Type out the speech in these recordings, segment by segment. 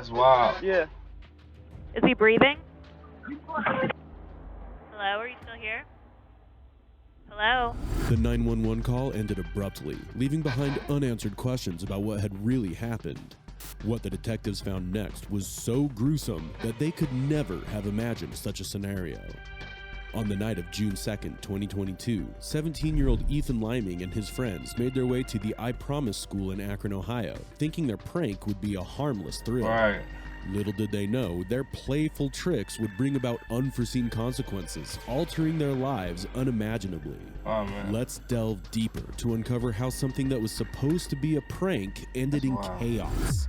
That's wild. Yeah. Is he breathing? Hello, are you still here? Hello? The 911 call ended abruptly, leaving behind unanswered questions about what had really happened. What the detectives found next was so gruesome that they could never have imagined such a scenario. On the night of June 2nd, 2022, 17-year-old Ethan Liming and his friends made their way to the I Promise school in Akron, Ohio, thinking their prank would be a harmless thrill. Right. Little did they know, their playful tricks would bring about unforeseen consequences, altering their lives unimaginably. Oh, man. Let's delve deeper to uncover how something that was supposed to be a prank ended in chaos.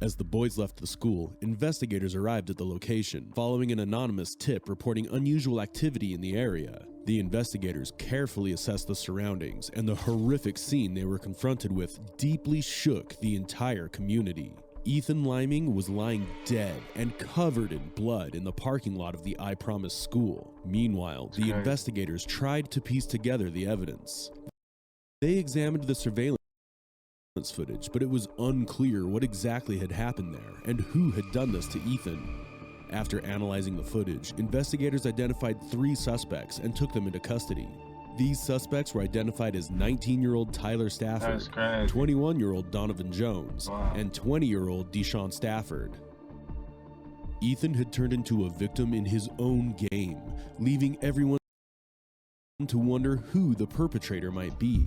As the boys left the school, investigators arrived at the location, following an anonymous tip reporting unusual activity in the area. The investigators carefully assessed the surroundings, and the horrific scene they were confronted with deeply shook the entire community. Ethan Liming was lying dead and covered in blood in the parking lot of the I Promise school. Meanwhile, the investigators tried to piece together the evidence. They examined the surveillance footage, but it was unclear what exactly had happened there and who had done this to Ethan. After analyzing the footage, investigators identified 3 suspects and took them into custody. These suspects were identified as 19-year-old Tyler Stafford, 21-year-old Donovan Jones, and 20-year-old Deshaun Stafford. Ethan had turned into a victim in his own game, leaving everyone to wonder who the perpetrator might be.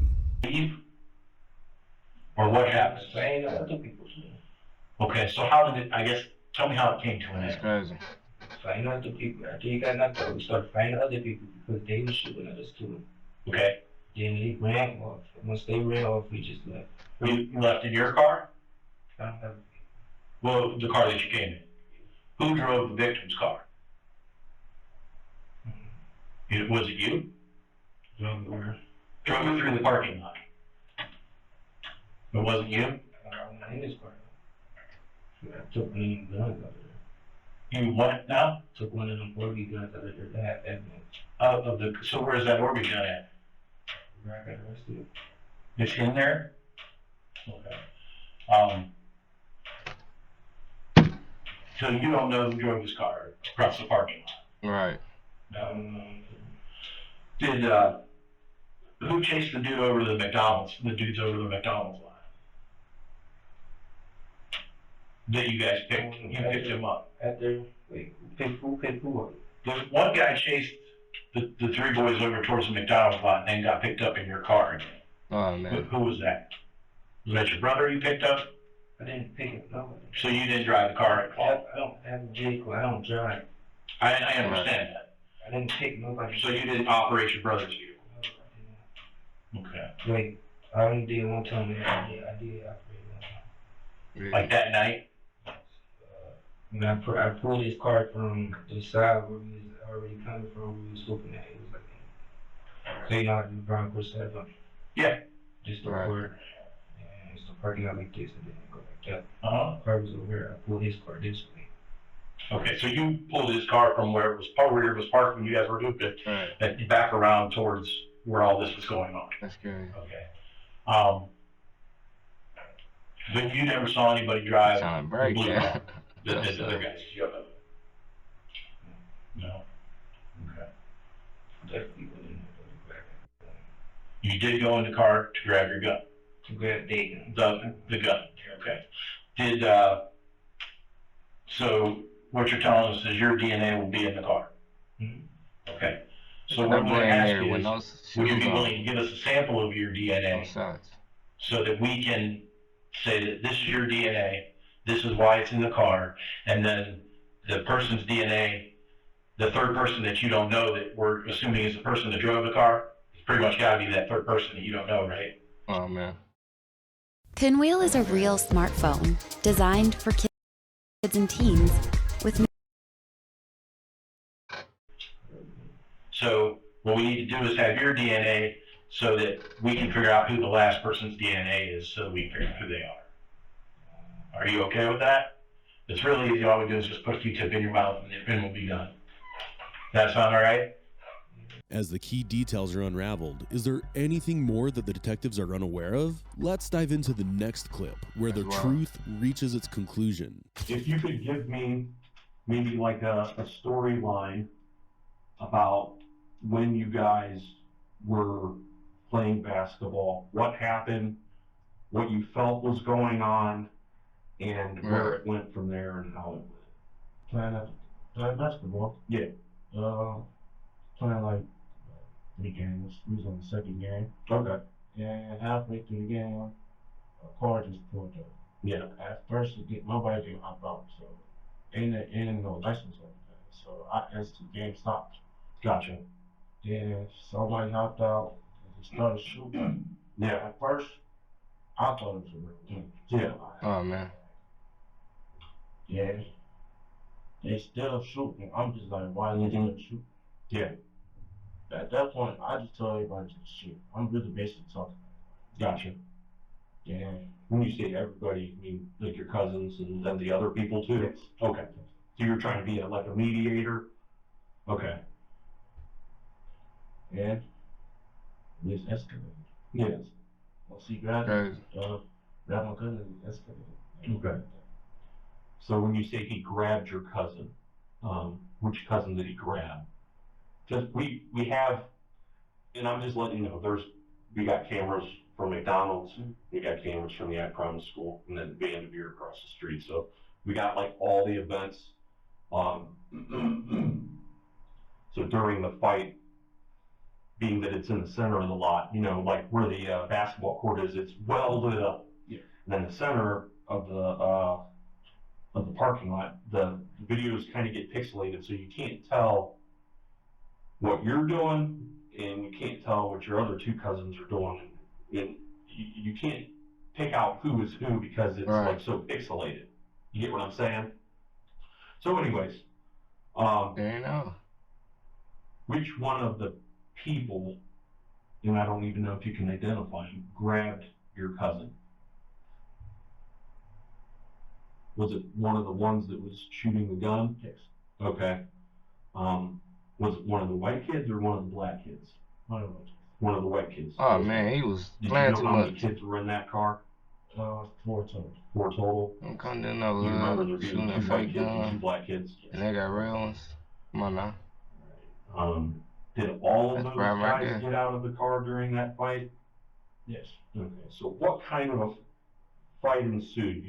Or what happened? Saying other people's name. Okay, so how did it, I guess, tell me how it came to an That's end. crazy. Fighting other people. After he got knocked out, we started fighting other people because they were shooting at us too. Okay. Then they ran off. Once they ran off, we just left. You left in your car? I don't have. Well, the car that you came in. Who drove the victim's car? Was it you? Drove it through the parking lot. It wasn't you? I'm not in this car. I took one of them guns out of there. You what now? Took one of them Orby guns out of there to have evidence. So where's that Orby gun at? Where I got arrested. It's in there? Okay. So you don't know who drove his car across the parking lot? Right. Did, who chased the dude over to the McDonald's, the dudes over to the McDonald's line? That you guys picked, you picked him up? After, wait, who picked who up? There's one guy chased the 3 boys over towards the McDonald's lot and then got picked up in your car again. Oh, man. Who was that? Was that your brother you picked up? I didn't pick it, no. So you didn't drive the car at all? I don't have a vehicle, I don't drive. I understand that. I didn't pick nobody. So you didn't operate your brother's vehicle? Okay. Wait, I only did one time, I did operate one time. Like that night? When I pulled his car from the side where we was already coming from, we was looking at it, it was like, so you know how the Broncos set up? Yeah. Just the car, and it's the parking lot like this, and then go like that. Uh-huh. The car was over here, I pulled his car this way. Okay, so you pulled his car from where it was parked when you guys were hooping, and back around towards where all this was going on. That's scary. Okay. But you never saw anybody drive Sound the very blue good. car. The other guys, no. Okay. Definitely went in there to grab it. You did go in the car to grab your gun. To grab the gun. The gun. Okay. Did so what you're telling us is your DNA will be in the car. Mm-hmm. Okay. So what I'm going to ask you is, would you be on willing to give us a sample of your DNA both sides. so that we can say that this is your DNA, this is why it's in the car, and then the person's DNA, the third person that you don't know that we're assuming is the person that drove the car, it's pretty much got to be that third person that you don't know, right? Oh, man. Pinwheel is a real smartphone designed for kids and teens with. So what we need to do is have your DNA so that we can figure out who the last person's DNA is, so we can figure out who they are. Are you okay with that? It's really easy. All we do is just put a Q-tip in your mouth and the pin will be done. That sound all right? As the key details are unraveled, is there anything more that the detectives are unaware of? Let's dive into the next clip, where the truth reaches its conclusion. If you could give me maybe like a storyline about when you guys were playing basketball, what happened, what you felt was going on, and where it went from there and how it went. Playing basketball. Yeah. Playing like 3 games. We was on the second game. Okay. And halfway through the game, a car just pulled up. Yeah. At first, nobody didn't hop out, so ain't no license on that. So as the game stopped. Gotcha. Then somebody hopped out and started shooting. Yeah. At first, I thought it was a real thing. Yeah. Oh man. Yeah. They still shooting. I'm just like, why they still shooting? Yeah. At that point, I just told everybody to shoot. I'm really basically talking. Gotcha. Yeah. When you say everybody, you mean like your cousins and then the other people too? Yes. Okay. So you're trying to be like a mediator? Okay. And it's escalated. Yes. Once he grabbed Crazy. grabbed my cousin, it escalated. Okay. So when you say he grabbed your cousin, which cousin did he grab? Just we have, and I'm just letting you know, we got cameras from McDonald's, we got cameras from the Akron school, and then Vanderveer across the street. So we got like all the events. So during the fight, being that it's in the center of the lot, you know, like where the basketball court is, it's well lit up. Yeah. And then the center of the parking lot, the videos kind of get pixelated, so you can't tell what you're doing, and you can't tell what your other 2 cousins are doing, and you can't pick out who is who because it's Right. like so pixelated. You get what I'm saying? So anyways, There you know. which one of the people, and I don't even know if you can identify him, grabbed your cousin? Was it one of the ones that was shooting the gun? Yes. Okay. Was it one of the white kids or one of the black kids? One of those. One of the white kids. Oh man, he was Did you playing know too how many much. kids were in that car? 4 total. 4 total. I'm coming to know You remember there shooting being a 2 white fake kids and 2 gun, black kids? and they got real ones. Come on now. Did all of That's those right guys there. get out of the car during that fight? Yes. Okay, so what kind of a fight ensued?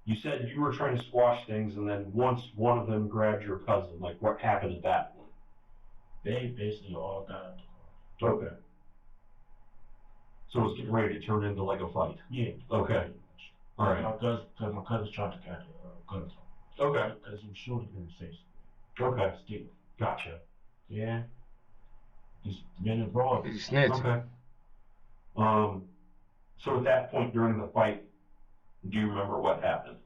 You said you were trying to squash things, and then once one of them grabbed your cousin, like what happened at that point? They basically all got out the car. Okay. So it's getting ready to turn into like a fight. Yeah. Okay. All right. Because my cousin tried to catch a gun. Okay. Because he was shooting in the face. Okay. Still. Gotcha. Yeah. He's been involved. He snitching. Okay. So at that point during the fight, do you remember what happened?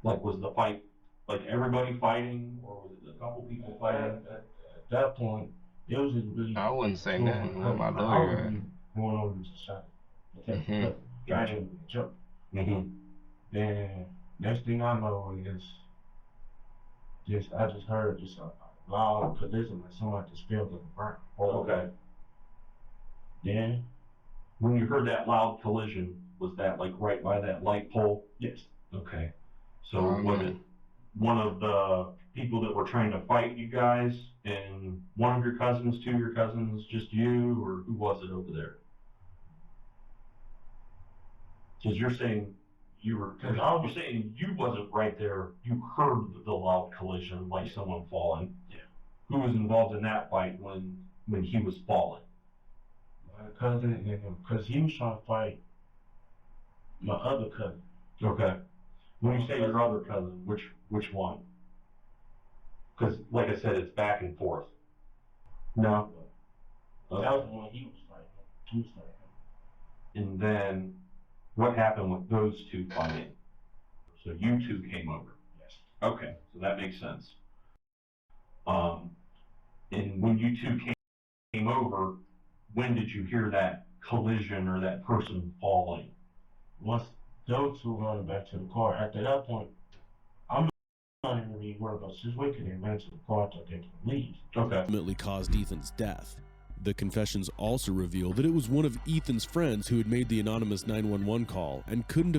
Like, was the fight, like everybody fighting, or was it a couple people fighting? At that point, it was just really. I wouldn't say nothing with my I lawyer. was going over to shot. Mhm. Gotcha. Jump. Mm-hmm. Then next thing I know is I just heard just a loud collision, like someone just felt like a burn. Okay. Then When you heard that loud collision, was that like right by that light pole? yes, Okay. So Oh, was man. it one of the people that were trying to fight you guys, and one of your cousins, 2 of your cousins, just you, or who was it over there? Because you're saying you're saying you wasn't right there. You heard the loud collision, like someone falling. Yeah. Who was involved in that fight when he was falling? my cousin and him, because he was trying to fight my other cousin. Okay. When you say your other cousin, which one? Because, like I said, it's back and forth. No. That was the one he was fighting. He was fighting. And then, what happened with those 2 fighting? So you 2 came over. Yes. Okay, so that makes sense. And when you 2 came over, when did you hear that collision or that person falling? Once those 2 running back to the car, after that point, I'm not even really worried about the situation. They ran to the car to take the leave. Okay. Ultimately caused Ethan's death. The confessions also reveal that it was one of Ethan's friends who had made the anonymous 911 call and couldn't have